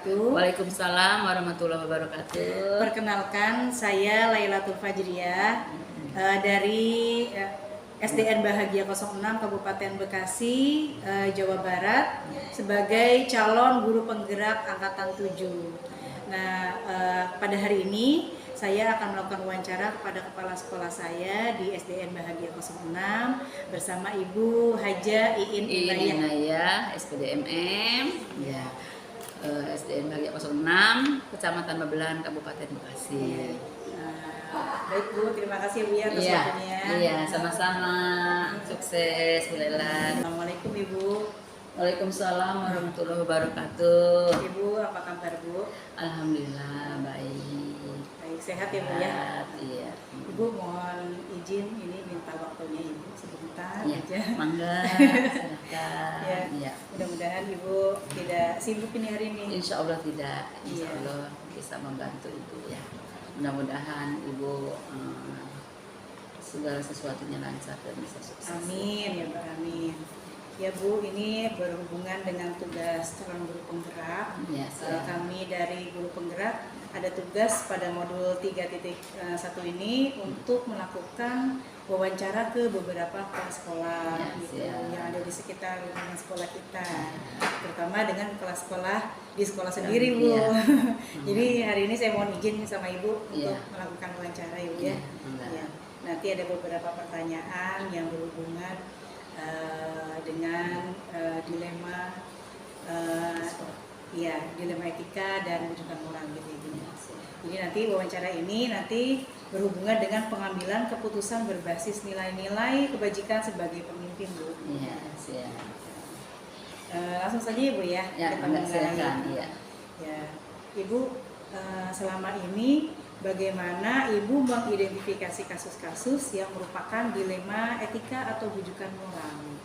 wabarakatuh. Waalaikumsalam warahmatullahi wabarakatuh. Perkenalkan, saya Lailatul Fajriyah dari SDN Bahagia 06 Kabupaten Bekasi, Jawa Barat, sebagai calon guru penggerak angkatan 7. Nah, pada hari ini saya akan melakukan wawancara kepada kepala sekolah saya di SDN Bahagia 06 bersama Ibu Haja Iin Inayah, SPDMM, ya, SDN Bahagia 06, Kecamatan Mabelan, Kabupaten Bekasi. Baik Bu, terima kasih Bu ya atas waktunya. Iya, sama-sama. Sukses, Bu Lela. Assalamualaikum Ibu. Waalaikumsalam warahmatullahi wabarakatuh. Ibu, apa kabar Bu? Alhamdulillah baik. Baik, sehat ya Bu ya? Iya. Ibu mohon izin ini minta waktunya Ibu sebentar Ya, aja. mangga, silakan. Ya, Ya. mudah-mudahan Ibu tidak sibuk ini hari ini. Insya Allah tidak, Insya Iya. Allah bisa membantu Ibu ya. Mudah-mudahan Ibu segala sesuatunya lancar dan bisa sukses. Amin ya Pak, amin. Ya Bu, ini berhubungan dengan tugas calon guru penggerak. Ya, Kami dari guru penggerak ada tugas pada modul 3.1 ini untuk melakukan wawancara ke beberapa kepala sekolah gitu, yang ada di sekitar lingkungan sekolah kita, terutama dengan kepala sekolah di sekolah sendiri Bu. Jadi hari ini saya mohon izin sama Ibu untuk melakukan wawancara ya Bu ya. Nanti ada beberapa pertanyaan yang berhubungan dengan dilema dilema etika dan rujukan moral gitu Ibu. Jadi nanti wawancara ini nanti berhubungan dengan pengambilan keputusan berbasis nilai-nilai kebajikan sebagai pemimpin Bu. Iya, siap. Langsung saja Ibu ya. Ya, silakan. Iya. Ya, Ibu selama ini bagaimana Ibu mengidentifikasi kasus-kasus yang merupakan dilema etika atau rujukan moral?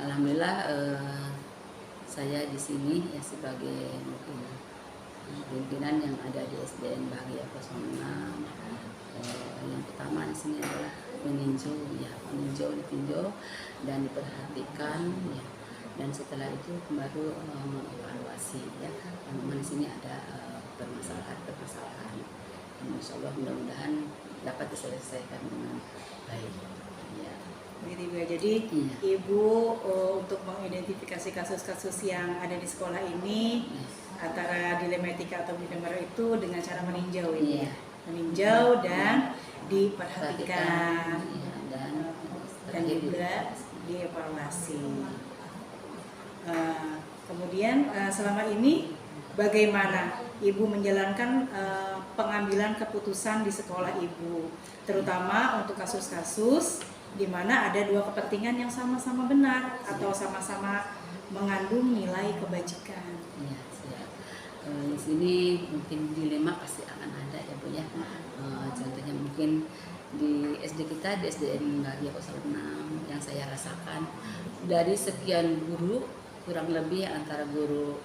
Alhamdulillah saya di sini ya sebagai mungkin pimpinan yang ada di SDN Bahagia 06. Yang pertama di sini adalah meninjau, ditinjau dan diperhatikan ya. Dan setelah itu baru mengevaluasi ya. Memang di sini ada permasalahan. Insya Allah mudah-mudahan dapat diselesaikan dengan baik. Ya. Jadi Ibu untuk mengidentifikasi kasus-kasus yang ada di sekolah ini antara dilema etika atau dilema moral itu dengan cara meninjau ini, meninjau dan diperhatikan dan juga dievaluasi. Kemudian selama ini bagaimana Ibu menjalankan pengambilan keputusan di sekolah Ibu, terutama untuk kasus-kasus di mana ada dua kepentingan yang sama-sama benar atau sama-sama mengandung nilai kebajikan. Iya, siap. Di sini mungkin dilema pasti akan ada ya Bu ya. Contohnya mungkin di SD kita, di SDN Bahagia 06 yang saya rasakan dari sekian guru kurang lebih antara guru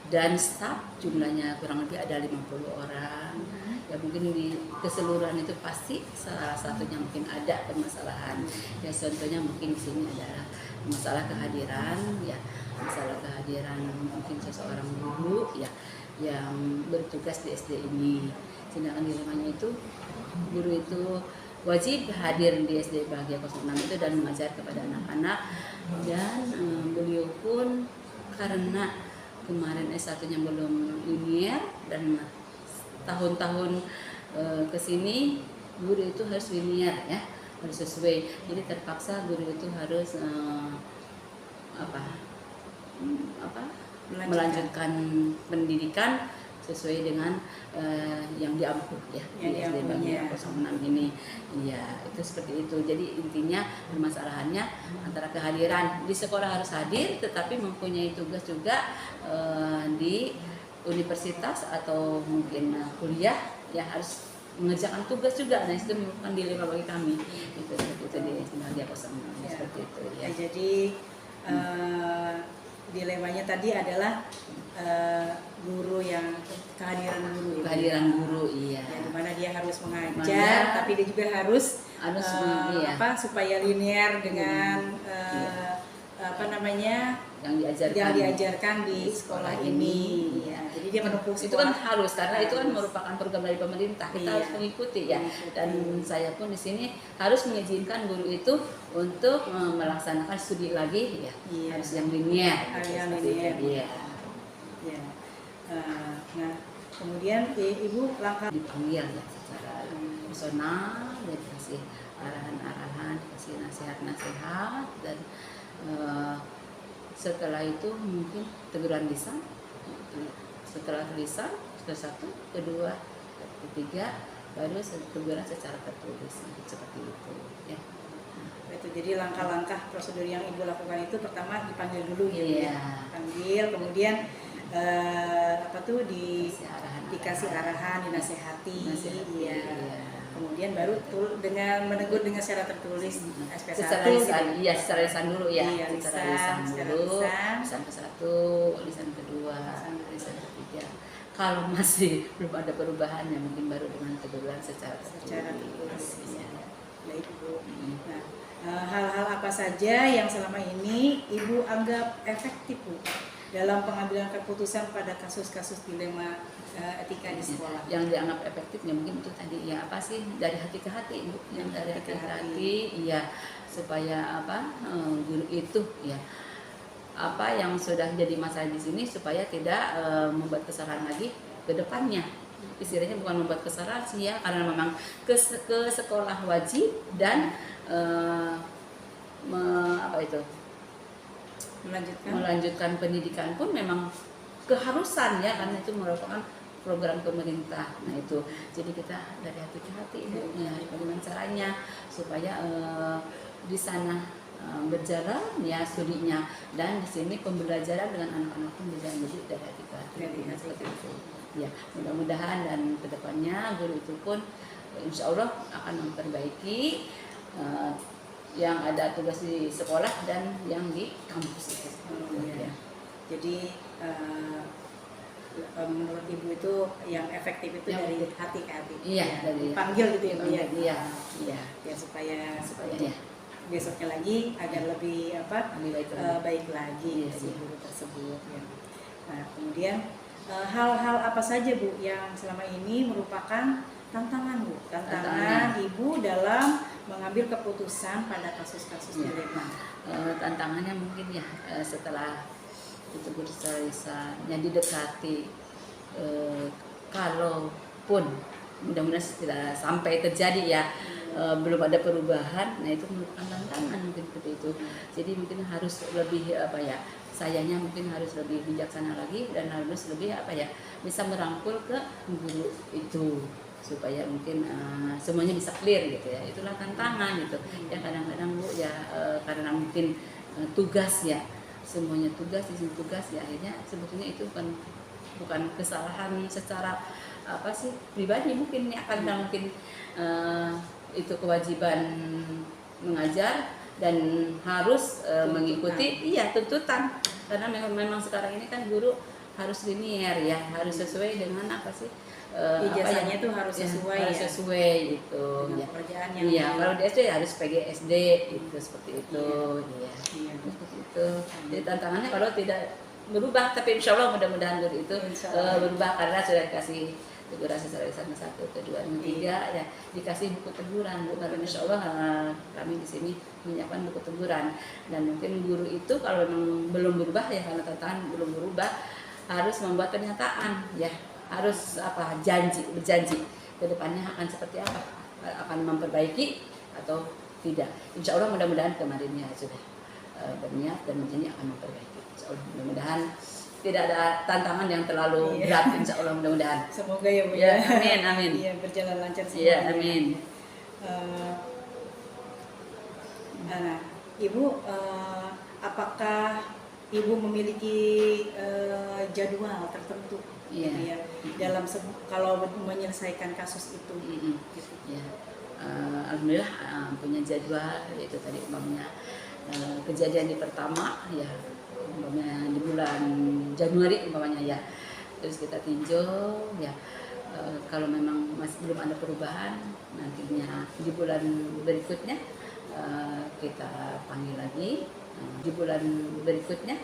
dan staf jumlahnya kurang lebih ada 50 orang. Ya mungkin di keseluruhan itu pasti salah satunya mungkin ada permasalahan. Ya contohnya mungkin di sini adalah masalah kehadiran ya, masalah kehadiran mungkin seseorang guru ya yang bertugas di SD ini. Sedangkan dilemanya itu guru itu wajib hadir di SD Bahagia 06 itu dan mengajar kepada anak-anak, dan beliau pun karena kemarin S1-nya belum linear dan tahun-tahun kesini guru itu harus linear ya, harus sesuai. Jadi terpaksa guru itu harus melanjutkan pendidikan sesuai dengan yang diampuh ya di SD Bahagia 06 ini. Ya, itu seperti itu. Jadi intinya permasalahannya antara kehadiran di sekolah harus hadir tetapi mempunyai tugas juga di universitas atau mungkin kuliah ya harus mengerjakan tugas juga. Nah, itu merupakan dilema bagi kami. Itu seperti itu di SD Bahagia 06 seperti itu ya. Jadi dilemanya tadi adalah guru yang kehadiran guru iya ya, dimana dia harus mengajar tapi dia juga harus supaya linear dengan yang diajarkan di sekolah ini. Ya, jadi dia menempuh itu kan sekolah. harus, karena itu kan merupakan program dari pemerintah, kita Iya. harus mengikuti ya. Mengikuti. Dan saya pun di sini harus mengizinkan guru itu untuk melaksanakan studi lagi ya. Iya. Harus yang linear. Yang seperti linear. itu. Iya. Ya. Nah, kemudian Ibu langkah Dipanggil ya secara personal, dan dikasih arahan-arahan, dikasih nasihat-nasihat, dan setelah itu mungkin teguran lisan. Setelah lisan, sudah satu, kedua, ketiga, baru teguran secara tertulis seperti itu. Ya. itu. Jadi langkah-langkah prosedur yang Ibu lakukan itu pertama dipanggil dulu gitu Iya. ya. Panggil, kemudian dikasih arahan, dinasehati. Iya. Kemudian baru dengan menegur dengan secara tertulis SP1 secara lisan, gitu. iya secara lisan dulu ya. Iya, secara lisan dulu, lisan. lisan ke-1, lisan kedua, lisan ketiga. Kalau masih belum ada perubahan ya mungkin baru dengan teguran secara tertulis. Iya. Baik Bu. Nah, hal-hal apa saja yang selama ini Ibu anggap efektif Bu dalam pengambilan keputusan pada kasus-kasus dilema etika di sekolah? Yang dianggap efektifnya mungkin itu tadi ya, apa sih, dari hati ke hati Bu, yang dari hati ke hati, iya, supaya guru itu ya apa yang sudah jadi masalah di sini supaya tidak membuat kesalahan lagi ke depannya. Istilahnya bukan membuat kesalahan sih ya, karena memang ke sekolah wajib dan melanjutkan pendidikan pun memang keharusan ya, karena itu merupakan program pemerintah. Nah itu, jadi kita dari hati ke hati Ibu ya, bagaimana caranya supaya di sana berjalan ya studinya, dan di sini pembelajaran dengan anak-anak pun berjalan, jadi dari hati ke hati seperti itu. Ya, mudah-mudahan dan kedepannya guru itu pun insya Allah akan memperbaiki yang ada tugas di sekolah dan yang di kampus itu. Ya. Jadi menurut Ibu itu yang efektif itu Yang dari hati ke hati. Iya, dari panggil gitu ya Bu ya. Iya. Ya supaya Iya. besoknya lagi agar lebih Lebih baik lagi Iya, si iya. guru tersebut. Ya. Nah kemudian hal-hal apa saja Bu yang selama ini merupakan tantangan Bu, tantangan Ibu dalam mengambil keputusan pada kasus-kasus dilema? Tantangannya mungkin ya setelah itu bersosialisasinya didekati, kalaupun mudah-mudahan tidak sampai terjadi ya, belum ada perubahan, nah itu merupakan tantangan mungkin seperti itu. Jadi mungkin harus lebih sayanya mungkin harus lebih bijaksana lagi, dan harus lebih bisa merangkul ke guru itu supaya mungkin semuanya bisa clear gitu ya. Itulah tantangan gitu ya, kadang-kadang Bu ya, karena mungkin tugas ya, semuanya tugas, izin tugas ya, akhirnya sebetulnya itu bukan kesalahan secara pribadi mungkin ya, karena mungkin itu kewajiban mengajar dan harus mengikuti tuntutan, karena memang sekarang ini kan guru harus linear ya, harus sesuai dengan ijazahnya itu harus sesuai harus ya, sesuai gitu dengan ya. pekerjaan yang Iya, kalau di SD harus PGSD itu seperti itu. Iya. Seperti itu. Jadi tantangannya kalau tidak berubah, tapi insya Allah mudah-mudahan guru itu berubah, karena sudah dikasih teguran secara lisan 1, 2, 3 ya, dikasih buku teguran Bu, karena insya Allah kami di sini menyiapkan buku teguran. Dan mungkin guru itu kalau memang belum berubah ya, karena tantangan belum berubah, harus membuat pernyataan ya, harus berjanji ke depannya akan seperti apa, akan memperbaiki atau tidak. Insya Allah mudah-mudahan kemarinnya sudah berniat dan berjanji akan memperbaiki. Insya Allah mudah-mudahan tidak ada tantangan yang terlalu berat. Insya Allah mudah-mudahan. Semoga ya Bu ya. Amin. Iya, berjalan lancar semua. Iya, amin. Nah, Ibu, apakah Ibu memiliki jadwal tertentu ya, dalam kalau menyelesaikan kasus itu? Gitu. Ya. Alhamdulillah punya jadwal, yaitu tadi umpamanya kejadian di pertama ya, umpamanya di bulan Januari umpamanya ya, terus kita tinjau ya, kalau memang masih belum ada perubahan, nantinya di bulan berikutnya kita panggil lagi, di bulan berikutnya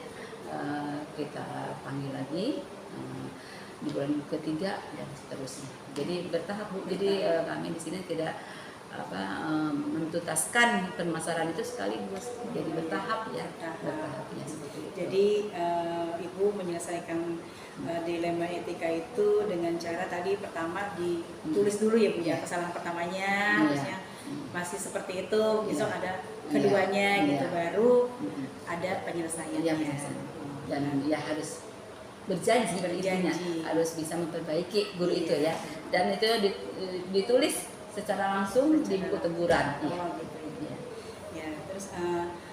kita panggil lagi di bulan ketiga dan seterusnya. Jadi bertahap Bu. Jadi kami di sini tidak menuntaskan permasalahan itu sekaligus. Jadi bertahap ya. Bertahap ya seperti itu. Jadi Ibu menyelesaikan dilema etika itu dengan cara tadi pertama ditulis dulu ya Bu ya, kesalahan pertamanya, maksudnya masih seperti itu, besok ada keduanya gitu, baru ada penyelesaiannya. Dan ya harus berjanji berizinnya, harus bisa memperbaiki guru itu ya. Dan itu ditulis secara langsung di buku teguran. Ya, terus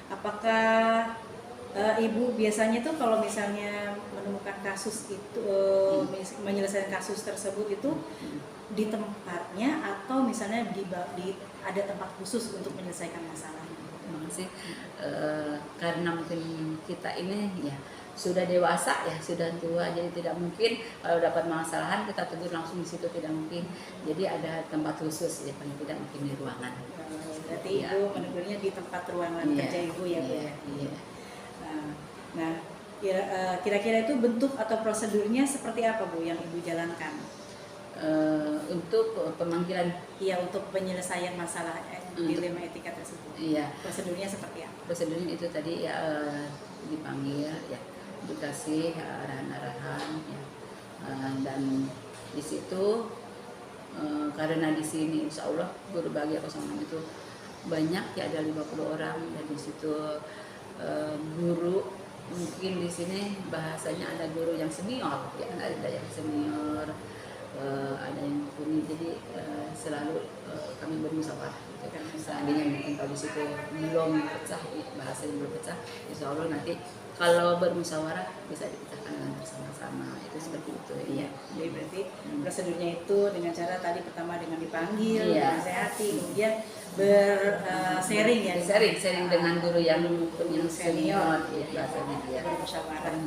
apakah Ibu biasanya tuh kalau misalnya menemukan kasus itu, menyelesaikan kasus tersebut itu di tempatnya atau misalnya ada tempat khusus untuk menyelesaikan masalah? Terima kasih. Karena mungkin kita ini ya sudah dewasa ya, sudah tua, jadi tidak mungkin kalau dapat masalahan kita tegur langsung di situ, tidak mungkin. Jadi ada tempat khusus ya, paling tidak mungkin di ruangan. Berarti Ibu menegurnya di tempat ruangan kerja Ibu ya Bu ya. Nah, kira-kira itu bentuk atau prosedurnya seperti apa Bu yang Ibu jalankan? Untuk pemanggilan, iya, untuk penyelesaian masalah dilema etika tersebut. Iya. Prosedurnya seperti apa? Prosedurnya itu tadi ya dipanggil ya, dikasih arahan-arahan ya. Dan di situ karena di sini Insya Allah guru Bahagia 06 itu banyak ya, ada 50 orang, dan di situ guru mungkin di sini bahasanya ada guru yang senior ya, ada yang senior, ada yang mumpuni, jadi selalu kami bermusyawarah gitu. Seandainya mungkin kalau di situ belum pecah, bahasa yang belum pecah, Insya Allah nanti kalau bermusyawarah bisa dipecahkan dengan bersama-sama, itu seperti itu ya. Jadi berarti prosedurnya itu dengan cara tadi pertama dengan dipanggil, dinasehati, kemudian bersharing ya, sharing dengan guru yang senior ya, bahasanya ya, bermusyawarah.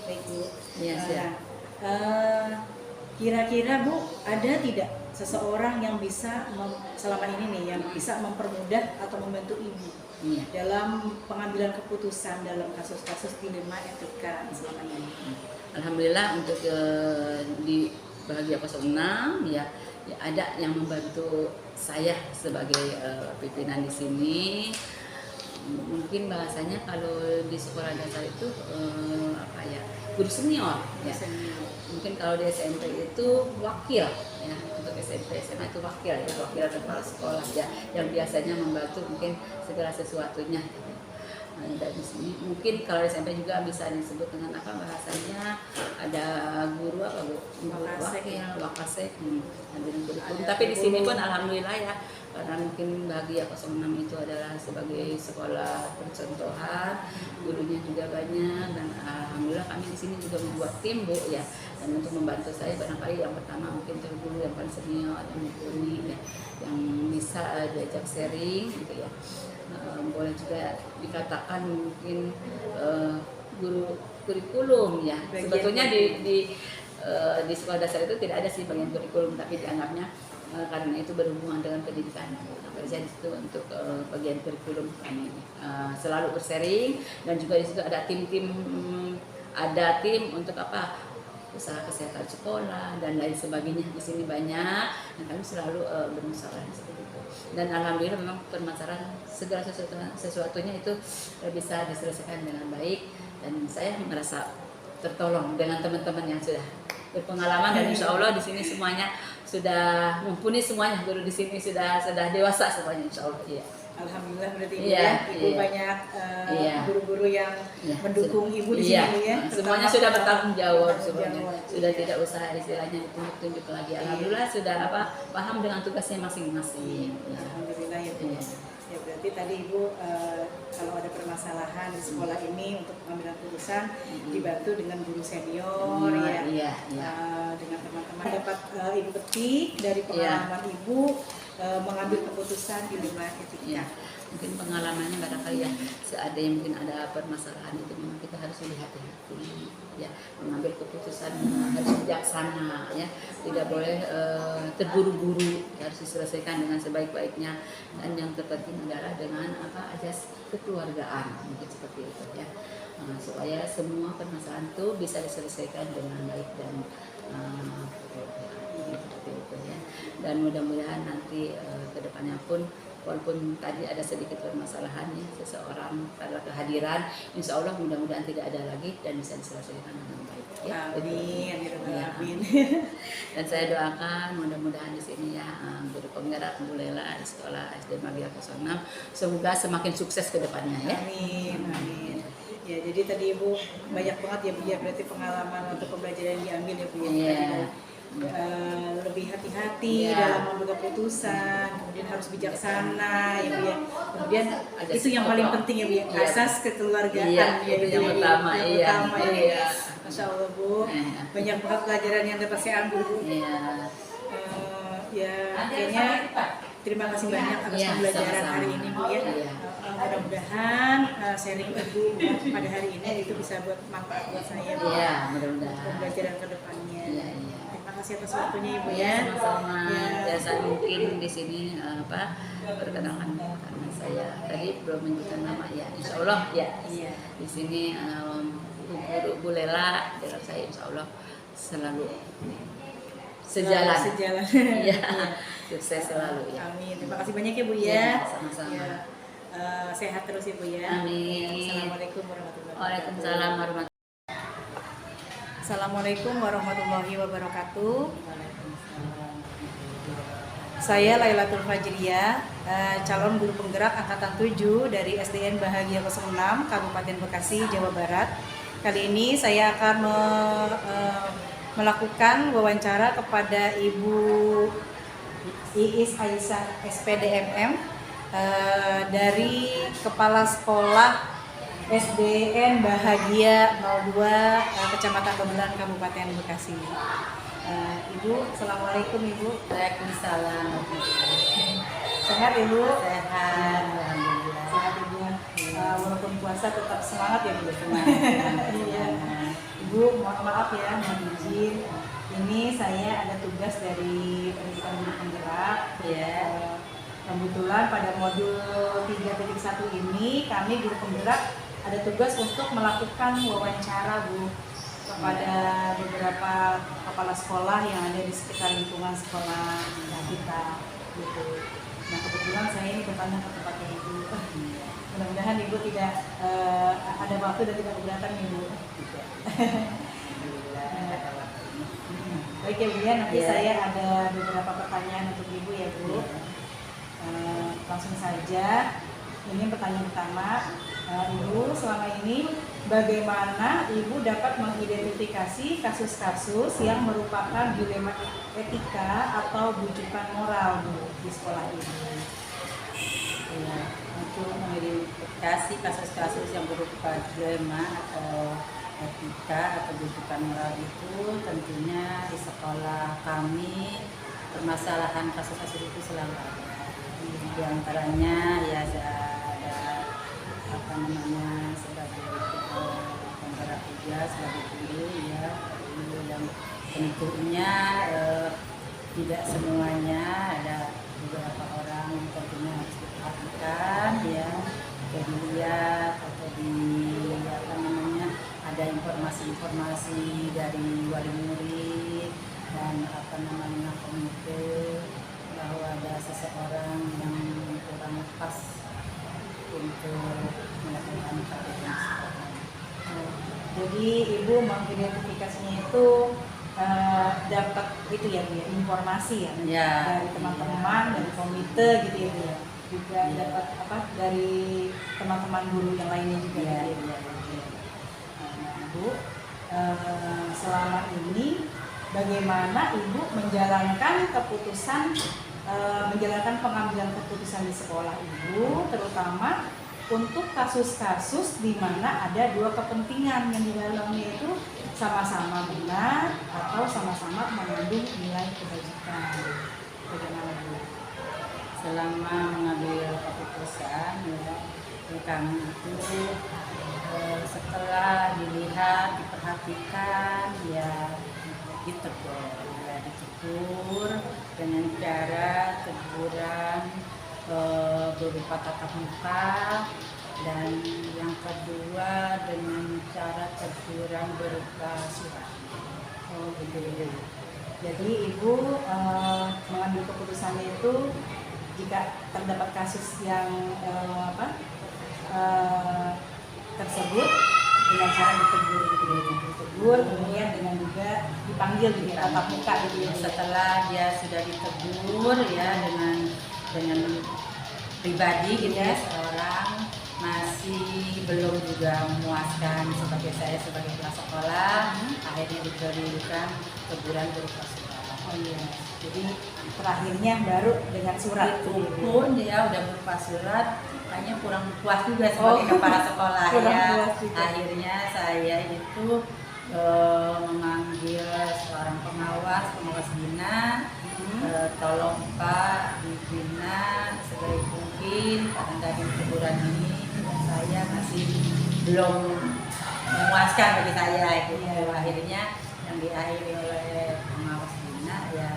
Baik Bu. Iya, siap. Kira-kira Bu, ada tidak seseorang yang bisa selama ini nih yang bisa mempermudah atau membantu Ibu dalam pengambilan keputusan dalam kasus-kasus dilema etika selama ini? Alhamdulillah untuk di Bahagia 06 ya ada yang membantu saya sebagai pimpinan di sini. Mungkin bahasanya kalau di sekolah dasar itu guru senior ya. Mungkin kalau di SMP itu wakil ya, untuk SMP SMA itu wakil kepala sekolah ya, yang biasanya membantu mungkin segala sesuatunya. Dan di sini mungkin kalau di SMP juga bisa disebut dengan apa bahasanya, ada guru wakasek tapi di sini pun alhamdulillah ya, karena mungkin Bahagia 06 itu adalah sebagai sekolah percontohan, gurunya juga banyak, dan alhamdulillah kami di sini juga membuat tim Bu ya, dan untuk membantu saya barangkali yang pertama mungkin guru yang paling senior, yang mumpuni ya, yang bisa diajak sharing gitu ya. Boleh juga dikatakan mungkin guru kurikulum ya. Sebetulnya di sekolah dasar itu tidak ada sih bagian kurikulum, tapi dianggapnya karena itu berhubungan dengan pendidikan. Kerja di situ untuk bagian kurikulum kami selalu bersharing, dan juga di situ ada tim untuk apa, usaha kesehatan sekolah dan lain sebagainya. Di sini banyak, dan kami selalu bermusyawarah seperti itu. Dan alhamdulillah memang permasalahan segala sesuatunya itu bisa diselesaikan dengan baik, dan saya merasa tertolong dengan teman-teman yang sudah berpengalaman, dan Insya Allah di sini semuanya sudah mumpuni, semuanya guru di sini sudah dewasa semuanya Insya Allah. Iya. Alhamdulillah berarti Ibu banyak guru-guru yang mendukung Ibu di sini ya. Semuanya sudah bertanggung jawab, sudah tidak usah istilahnya ditunjuk lagi. Alhamdulillah sudah paham dengan tugasnya masing-masing. Alhamdulillah ya Bu. Ya berarti tadi Ibu kalau ada permasalahan di sekolah ini untuk pengambilan keputusan dibantu dengan guru senior dengan teman-teman, dapat Ibu petik dari pengalaman Ibu mengambil keputusan di dilema etika. Mungkin pengalamannya barangkali ya, seandainya mungkin ada permasalahan itu memang kita harus lebih hati-hati ya, mengambil keputusan harus bijaksana ya, tidak boleh terburu-buru, harus diselesaikan dengan sebaik-baiknya, dan yang terpenting adalah dengan ajas kekeluargaan, mungkin seperti itu ya. Supaya semua permasalahan itu bisa diselesaikan dengan baik dan seperti itu ya. Dan mudah-mudahan nanti kedepannya pun walaupun tadi ada sedikit permasalahan ya, seseorang pada kehadiran, insya Allah mudah-mudahan tidak ada lagi dan bisa diselesaikan dengan baik ya. Amin. Ya. Amin. Dan saya doakan mudah-mudahan di sini ya guru penggerak Bu Lela di sekolah SD Magia 06 semoga semakin sukses ke depannya ya. Amin. Amin. Ya, jadi tadi Ibu banyak banget ya Bu ya, berarti pengalaman untuk pembelajaran yang diambil ya Bu ya. Iya. Lebih hati-hati dalam mengambil keputusan, kemudian harus bijaksana ya Bu ya. Kemudian itu yang paling penting ya Bu ya, asas kekeluargaan ya, itu yang utama ya. Iya. Masya Allah Bu, banyak banget pelajaran yang dapat saya ambil Bu. Iya. Ya kayaknya terima kasih banyak atas pembelajaran hari ini Bu ya. Mudah-mudahan sharing Ibu pada hari ini itu bisa buat manfaat buat saya Bu. Iya, mudah-mudahan. Pembelajaran ke depannya. Iya. Terima kasih atas waktunya Ibu Ya, ya. sama-sama. Ya, saya mungkin di sini perkenalan karena saya tadi belum menyebutkan nama ya. Insya Allah ya. Iya. Di sini guru Bu Lela, dengan saya Insya Allah selalu sejalan. Iya. Sukses selalu ya. Amin. Terima kasih banyak ya Bu ya. Ya, sama-sama. Ya. Sehat terus ya Bu ya. Amin. Assalamualaikum warahmatullahi wabarakatuh. Waalaikumsalam warahmatullahi Assalamualaikum warahmatullahi wabarakatuh. Saya Lailatul Fajriyah, calon guru penggerak angkatan 7 dari SDN Bahagia 06 Kabupaten Bekasi, Jawa Barat. Kali ini saya akan melakukan wawancara kepada Ibu Iis Aisyah SPDMM dari Kepala Sekolah SDN Bahagia 02 Kecamatan Bebelan Kabupaten Bekasi. Ibu, Assalamualaikum Ibu. Waalaikumsalam. Sehat Ibu? Sehat, alhamdulillah. Sehat Ibu. Walaupun puasa tetap semangat ya Bu. Iya. Ibu, mohon maaf ya, mohon izin. Ini saya ada tugas dari pendidikan guru penggerak. Ya. Kebetulan pada modul 3.1 ini kami guru penggerak ada tugas untuk melakukan wawancara Bu kepada beberapa kepala sekolah yang ada di sekitar lingkungan sekolah kita gitu. Nah kebetulan saya ini bertanya ke tempatnya Ibu. Mudah-mudahan Ibu tidak ada waktu dan tidak keberatan Ibu. Baik ya Bu ya, nanti saya ada beberapa pertanyaan untuk Ibu ya Bu. Langsung saja. Ini pertanyaan pertama. Ibu, selama ini bagaimana Ibu dapat mengidentifikasi kasus-kasus yang merupakan dilema etika atau bujukan moral Bu di sekolah ini? Ya, untuk mengidentifikasi kasus-kasus yang berupa dilema atau etika atau bujukan moral itu tentunya di sekolah kami permasalahan kasus-kasus itu selalu ada. Di antaranya ya ada sebagai penggerak juga sebagai guru ya, guru yang tentunya tidak semuanya, ada beberapa orang yang tentunya harus diperhatikan ya, atau dilihat atau ada informasi-informasi dari wali murid dan komite bahwa ada seseorang yang kurang pas untuk melakukan kajian sekolah. Jadi Ibu mengidentifikasinya itu dapat itu ya Bu ya, informasi ya, dari teman-teman, dari komite gitu ya Bu ya. Juga dapat dari teman-teman guru yang lainnya juga gitu ya. Bu, selama ini bagaimana Ibu menjalankan menjalankan pengambilan keputusan di sekolah Ibu, terutama untuk kasus-kasus di mana ada dua kepentingan yang di dalamnya itu sama-sama benar atau sama-sama mengandung nilai kebajikan. Bagaimana Bu? Selama mengambil keputusan ya, kami itu setelah dilihat, diperhatikan, ya ditegur dengan cara teguran berupa tatap muka, dan yang kedua dengan cara teguran berupa surat. Oh gitu. Jadi ibu mengambil keputusannya itu jika terdapat kasus yang tersebut dengan cara ditegur gitu ya. Ditegur kemudian dengan juga dipanggil gitu ya, tatap muka gitu ya. Setelah dia sudah ditegur ya dengan pribadi gitu ya, seorang masih belum juga memuaskan sebagai saya sebagai kepala sekolah, akhirnya diberikan teguran berupa surat. Oh iya. Jadi terakhirnya baru dengan surat Itu gitu ya. pun dia udah berupa surat, hanya kurang puas juga sebagai kepala sekolah Kurang ya. puas juga. Akhirnya saya itu memanggil seorang pengawas bina, tolong Pak dibina sebaik mungkin karena dari teguran ini saya masih belum memuaskan bagi saya gitu. Akhirnya yang diakhiri oleh pengawas bina ya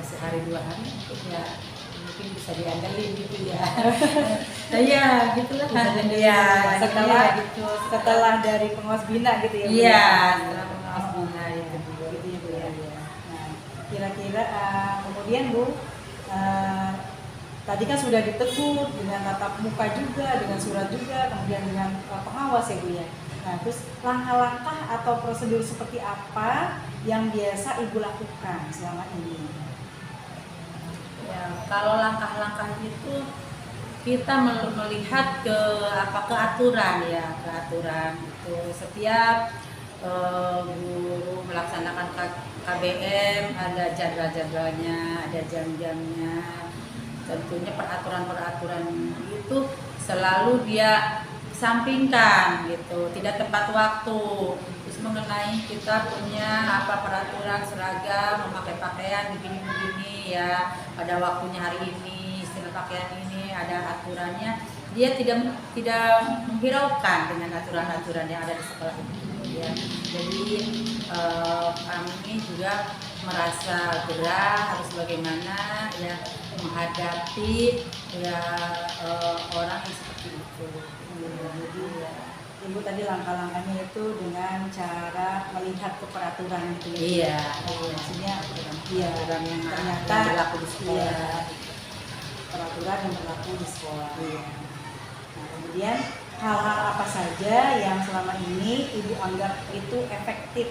sehari 2 hari ya mungkin bisa diandelin gitu ya. Nah ya gitulah ya setelah gitu setelah dari pengawas bina gitu ya. Bu? iya setelah pengawas bina itu juga Gitu ya, Bu, ya. iya. Nah, kira-kira kemudian Bu, tadi kan sudah ditegur dengan tatap muka juga, dengan surat juga, kemudian dengan pengawas ya Bu ya. Nah, terus langkah-langkah atau prosedur seperti apa yang biasa Ibu lakukan selama ini? Ya, kalau langkah-langkah itu kita melihat ke aturan ya, ke aturan itu setiap guru melaksanakan KBM ada jadwal-jadwalnya, ada jam-jamnya. Tentunya peraturan-peraturan itu selalu dia sampingkan gitu, tidak tepat waktu. Terus mengenai kita punya peraturan seragam, memakai pakaian begini-begini ya, pada waktunya hari ini, istilah pakaian ini ada aturannya. Dia tidak menghiraukan dengan aturan-aturan yang ada di sekolah ini ya. Jadi kami juga merasa gerah harus bagaimana ya menghadapi ya orang yang seperti itu. Jadi ya, Ibu tadi langkah-langkahnya itu dengan cara melihat ke peraturan gitu ya. Iya, Maksudnya aturan yang ternyata berlaku di sekolah. iya, peraturan yang berlaku di sekolah. Iya. Nah, kemudian hal-hal apa saja yang selama ini Ibu anggap itu efektif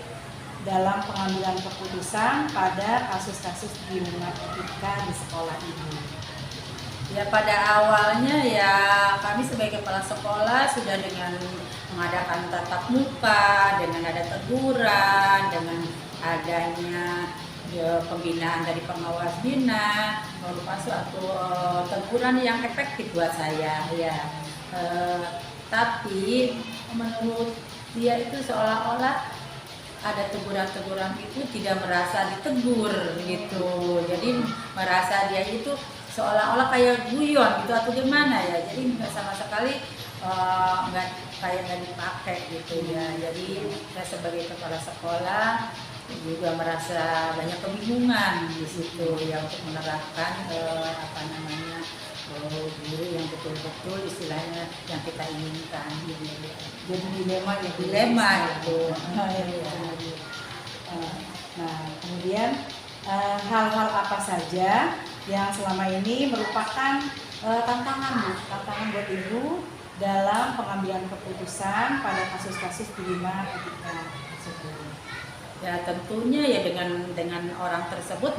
dalam pengambilan keputusan pada kasus-kasus dilematika di sekolah Ibu? Ya pada awalnya ya kami sebagai kepala sekolah sudah dengan mengadakan tatap muka, dengan ada teguran, dengan adanya pembinaan dari pengawas bina merupakan suatu teguran yang efektif buat saya ya. Tapi menurut dia itu seolah-olah ada teguran-teguran itu tidak merasa ditegur gitu, jadi merasa dia itu seolah-olah kayak guyon gitu atau gimana ya, jadi nggak sama sekali nggak dipakai gitu ya. Jadi saya sebagai kepala sekolah juga merasa banyak kebingungan di situ ya untuk menerapkan guru yang betul-betul istilahnya yang kita inginkan gitu. Jadi dilema ya, Dilema itu. Nah, kemudian hal-hal apa saja yang selama ini merupakan tantangan buat Ibu dalam pengambilan keputusan pada kasus-kasus dilema etika tersebut? Ya tentunya ya dengan orang tersebut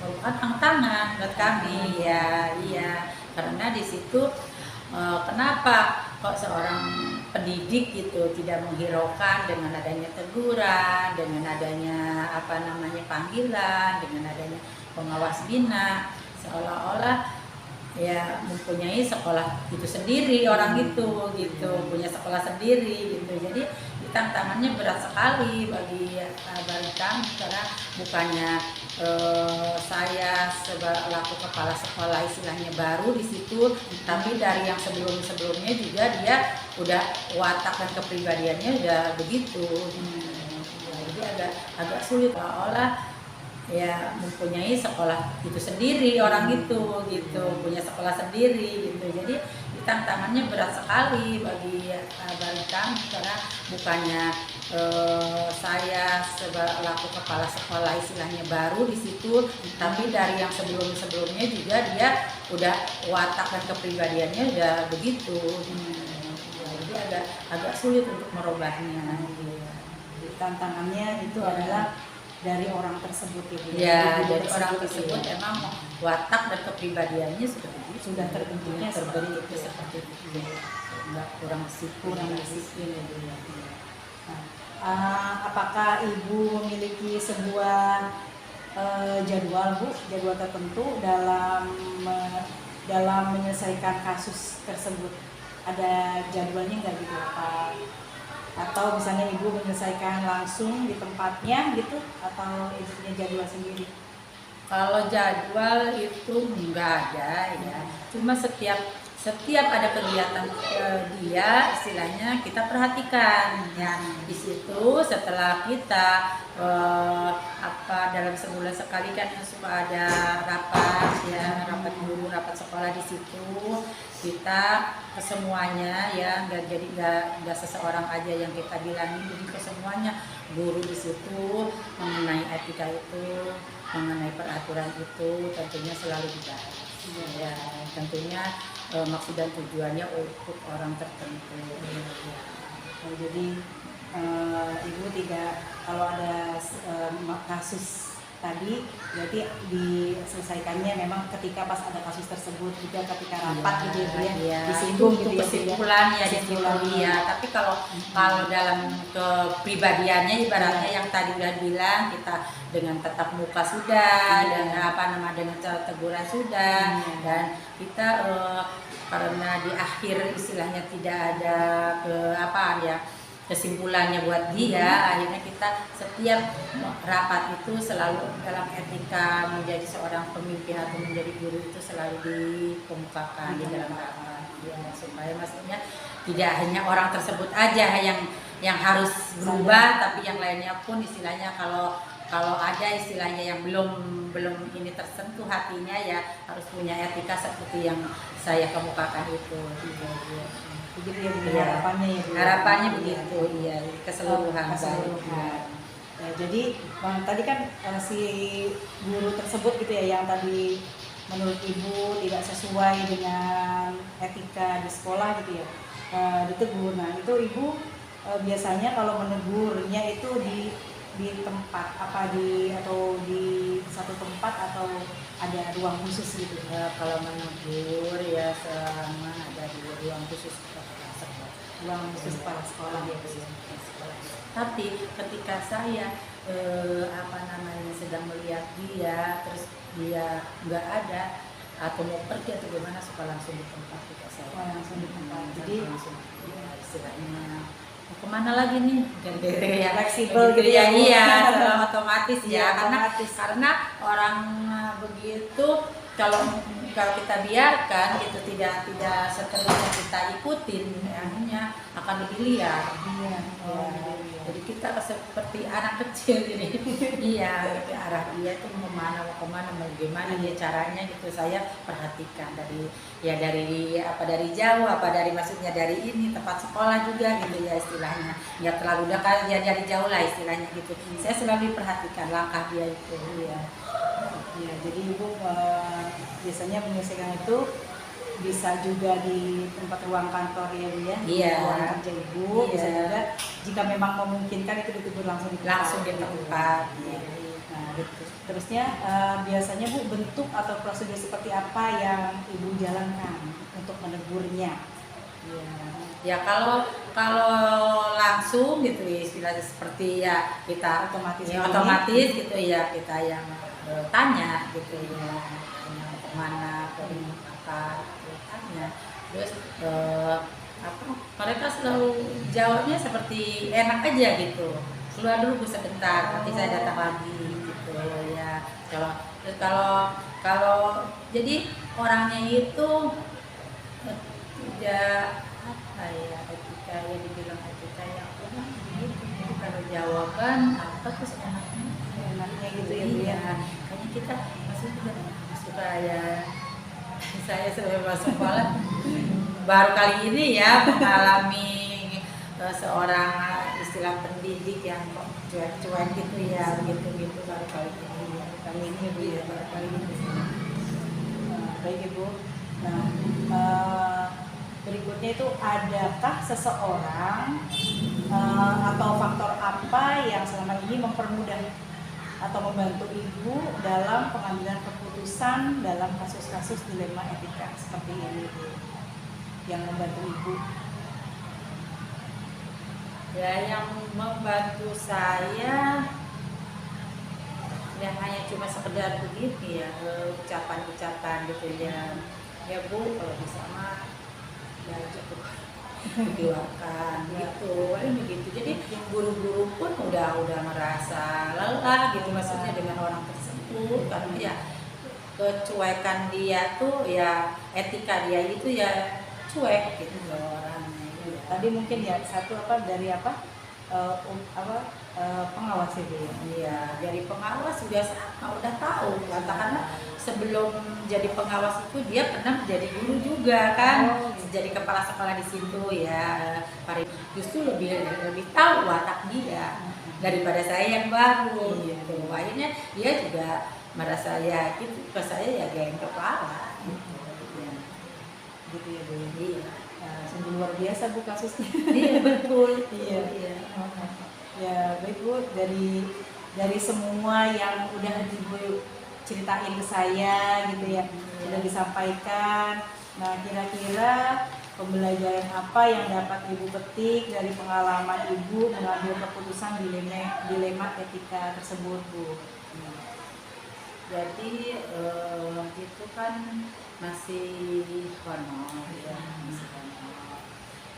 merupakan tantangan buat kami ya, iya karena di situ kenapa kok seorang pendidik gitu tidak menghiraukan dengan adanya teguran, dengan adanya panggilan, dengan adanya pengawas bina, seolah-olah ya mempunyai sekolah itu sendiri orang itu gitu, punya sekolah sendiri gitu. Jadi itu tantangannya berat sekali bagi kami karena bukannya saya selaku kepala sekolah istilahnya baru di situ, tapi dari yang sebelumnya juga dia udah watak dan kepribadiannya udah begitu. Jadi agak sulit olah ya mempunyai sekolah itu sendiri orang itu gitu, punya sekolah sendiri gitu. Jadi tantangannya berat sekali bagi kami karena bukannya saya selaku kepala sekolah istilahnya baru di situ, tapi dari yang sebelumnya juga dia udah watak dan kepribadiannya udah begitu. Jadi agak sulit untuk merubahnya. Tantangannya itu adalah dari orang tersebut ya, dari orang tersebut emang watak dan kepribadiannya seperti itu, sudah terbentuknya seperti itu, nggak kurang disiplin gitu ya. Apakah ibu memiliki sebuah jadwal tertentu dalam menyelesaikan kasus tersebut? Ada jadwalnya nggak gitu apa? Atau misalnya ibu menyelesaikan langsung di tempatnya gitu, atau ibu punya jadwal sendiri? Kalau jadwal itu enggak ada ya, cuma setiap ada kegiatan dia istilahnya kita perhatikan ya. Di situ setelah kita dalam sebulan sekali kan suka ada rapat ya, rapat guru, rapat sekolah di situ. Kita kesemuanya ya, nggak seseorang aja yang kita bilangin, jadi kesemuanya guru di situ mengenai etika itu, mengenai peraturan itu tentunya selalu dibahas ya, tentunya maksud dan tujuannya untuk orang tertentu ya. Jadi ibu tidak, kalau ada kasus tadi berarti diselesaikannya memang ketika pas ada kasus tersebut, juga ketika rapat gitu ya, disinggung gitu ya, kesimpulannya ya. Tapi kalau dalam kepribadiannya ibaratnya yang tadi udah bilang, kita dengan tetap muka sudah, dan dengan teguran sudah, dan kita karena di akhir istilahnya tidak ada kesimpulannya buat dia, akhirnya kita setiap rapat itu selalu dalam etika menjadi seorang pemimpin atau menjadi guru itu selalu dikemukakan di dalam rapat ya, supaya maksudnya tidak hanya orang tersebut aja yang harus berubah, tapi yang lainnya pun istilahnya kalau ada istilahnya yang belum ini tersentuh hatinya ya harus punya etika seperti yang saya kemukakan itu. Begitu ya, harapannya begitu iya, keseluruhan. Ya, jadi tadi kan si guru tersebut gitu ya, yang tadi menurut ibu tidak sesuai dengan etika di sekolah gitu ya, ditegur. Nah itu ibu biasanya kalau menegurnya itu di tempat atau di satu tempat, atau ada ruang khusus gitu? Kalau menegur ya selama ada di ruang khusus kepala sekolah ya. Tapi ketika saya sedang melihat dia, terus dia nggak ada atau mau pergi atau gimana, suka langsung di tempat juga saya. Langsung di tempat. Jadi langsung ya, istilahnya mau kemana lagi nih, ya fleksibel gitu ya. Iya, otomatis ya, karena orang begitu kalau kita biarkan gitu, tidak seterusnya kita ikutin, akhirnya akan lebih liar. Jadi kita seperti anak kecil ini. Iya, arah dia tuh mau kemana, mau gimana dia caranya gitu, saya perhatikan dari jauh, maksudnya dari ini tempat sekolah juga gitu ya, istilahnya nggak terlalu dekat ya, dari jauh lah istilahnya gitu. Saya selalu perhatikan langkah dia itu ya. Ya, jadi ibu biasanya menyelesaikan itu bisa juga di tempat ruang kantor ya Bu ya, ruang kerja ibu, bisa juga jika memang memungkinkan itu ditegur langsung di tempat. Ya. Nah, terusnya biasanya Bu, bentuk atau prosedur seperti apa yang ibu jalankan untuk menegurnya? Ya kalau langsung gitu istilahnya seperti ya kita otomatis gitu ya, kita yang tanya gitu ya, kemana, apa, tanya. Terus apa mereka selalu jawabnya seperti enak aja gitu, keluar dulu Bu sebentar nanti saya datang lagi gitu ya. Kalau jadi orangnya itu tidak apa ya, etika ya, dibilang etika yang kurang gitu. Jadi kalau jawaban apa terus enaknya gitu ya Bu ya. Kayaknya kita masih juga suka ya. Saya sebagai masuk sekolah baru kali ini ya mengalami seorang istilah pendidik yang kok cuek-cuek gitu ya, gitu baru kali ini ya. Kali ini Bu ya, baru kali ini. Baik Ibu. Nah, berikutnya itu adakah seseorang atau faktor apa yang selama ini mempermudah atau membantu Ibu dalam pengambilan keputusan dalam kasus-kasus dilema etika seperti ini, Bu, yang membantu Ibu? Ya, yang membantu saya yang hanya cuma sekedar begitu ya, ucapan-ucapan gitu ya. Ya Bu, kalau bisa mah ya cukup dikeluarkan gitu, paling begitu. Jadi guru-guru pun udah merasa lelah gitu, maksudnya dengan orang tersebut, karena ya kecuekan dia tuh ya, etika dia itu ya cuek gitu orangnya. Tadi mungkin ya satu apa dari apa pengawas itu ya. Iya, dari pengawas sudah sama, udah tahu. Katakanlah sebelum jadi pengawas itu dia pernah menjadi guru juga kan, jadi kepala sekolah di situ ya. Justru lebih tahu watak dia daripada saya yang baru. Gitu. Akhirnya dia juga merasa ya gitu, ke saya ya geng kepala. Gitu Ya Bu. Iya. Sungguh luar biasa Bu kasusnya. Iya betul. Iya. Ya baik Bu, dari semua yang udah Ibu ceritain ke saya gitu ya, sudah disampaikan. Nah, kira-kira pembelajaran apa yang dapat Ibu petik dari pengalaman Ibu mengambil keputusan dilema etika tersebut, Bu? Jadi itu kan masih honor ya, masih honor.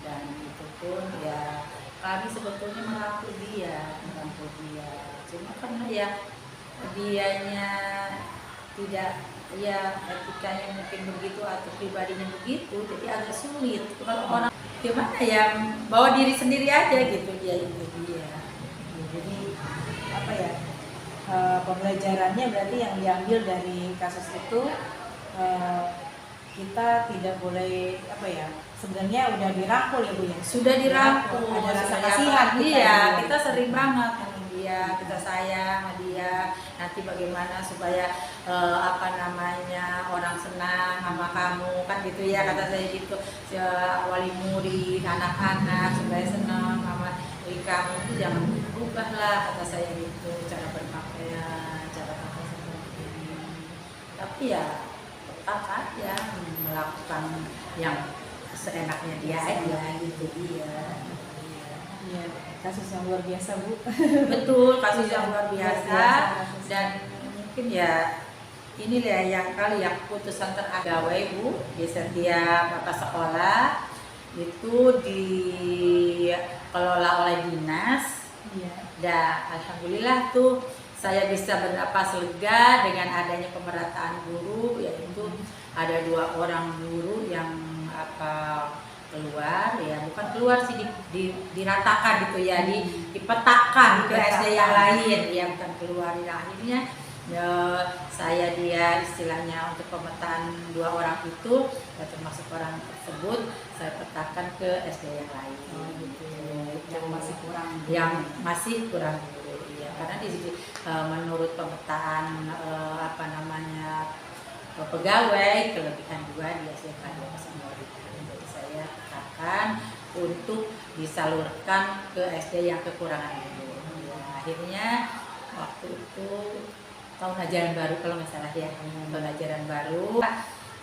Dan itu pun ya kami sebetulnya merangkul dia. Cuma karena ya dianya tidak ya etikanya mungkin begitu atau pribadinya begitu, jadi agak sulit. Kalau orang gimana ya, bawa diri sendiri aja gitu dia itu dia. Jadi apa ya, pembelajarannya berarti yang diambil dari kasus itu, kita tidak boleh apa ya, sebenarnya udah dirangkul ya Bu ya, Sudah dirangkul, ada rasa sudah kasihan kita sering banget sama dia, kita sayang sama dia. Nanti bagaimana supaya apa namanya, orang senang sama kamu kan gitu ya, kata saya gitu. Wali murid, anak-anak supaya senang sama kamu itu jangan berubah lah, kata saya gitu, cara berpakaian, cara pakai seperti ini. Tapi ya tetap aja melakukan yang seenaknya dia aja gitu. Iya, kasus yang luar biasa Bu. Betul, kasus yang luar biasa. Dan mungkin ya inilah yang kali yang putusan terakhir Bu di setiap mata sekolah itu dikelola oleh dinas. Dan alhamdulillah tuh saya bisa bernapas lega dengan adanya pemerataan guru, yaitu ada 2 orang guru yang keluar ya, bukan keluar sih, diratakan gitu ya, dipetakan ke SD yang lain ya, bukan keluar. Nah, akhirnya ya, saya dia istilahnya untuk pemetaan 2 orang itu ya, termasuk orang tersebut saya petakan ke SD yang lain gitu. Yang masih kurang guru ya, karena di sini menurut pemetaan pegawai kelebihan 2 dia siapkan 2 jadi saya katakan untuk disalurkan ke SD yang kekurangan guru. Akhirnya waktu itu tahun ajaran baru kalau nggak salah ya, tahun ajaran baru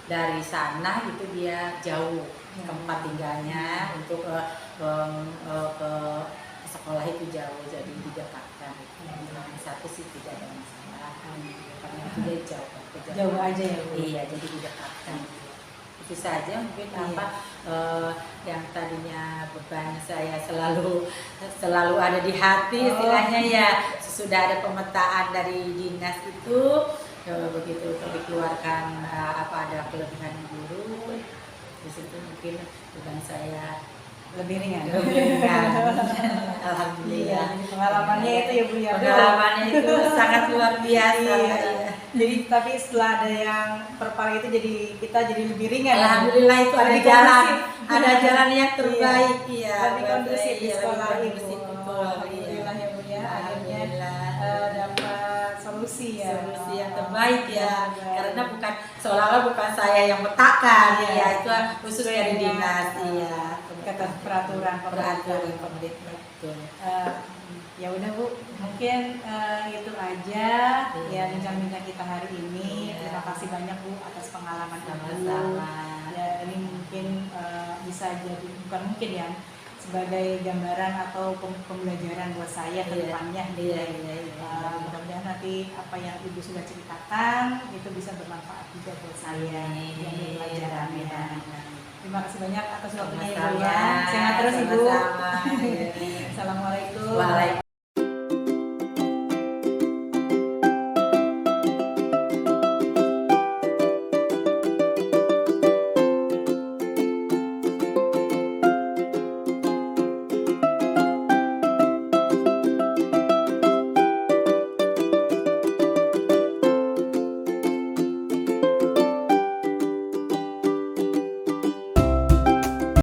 dari sana itu dia jauh tempat tinggalnya untuk ke sekolah itu jauh, jadi di Jakarta. Satu sih tidak ada masalah karena itu dia jauh aja ya Bu. Iya, jadi di Jakarta. Itu saja mungkin yang tadinya beban saya selalu ada di hati istilahnya ya, sudah ada pemetaan dari dinas itu, begitu dikeluarkan ada kelebihan guru, di situ mungkin beban saya lebih ringan. Alhamdulillah. Iya, pengalamannya itu ya Bu ya. Pengalamannya itu sangat luar biasa. Iya. Jadi tapi setelah ada yang perpal itu kita jadi lebih ringan. Alhamdulillah itu ada Lebih jalan, kondusif. ada jalan yang terbaik ya. Lebih kondusif di Iya, sekolah lebih Ibu. kondusif, betul. Alhamdulillah ya Bu ya. Akhirnya Alhamdulillah. dapat solusi ya. Solusi yang terbaik ya, Terbaik. karena seolah-olah bukan saya yang petakan Iya. ya, itu khusus dari dinas ya. Kata peraturan Peraturan pemerintah, betul. Ya udah Bu, mungkin itu aja ya bincang-bincang kita hari ini. Iya. Terima kasih banyak Bu atas pengalaman Ibu. Sama-sama. Ya ini mungkin bisa jadi bukan mungkin ya sebagai gambaran atau pembelajaran buat saya ke Iya. depannya. Iya. Mudah-mudahan nanti apa yang Ibu sudah ceritakan itu bisa bermanfaat juga buat saya yang pelajarannya. Terima kasih banyak atas waktunya Ibu ya. Sama-sama. Sehat terus Ibu. Sama-sama. Assalamualaikum. Waalaikumsalam.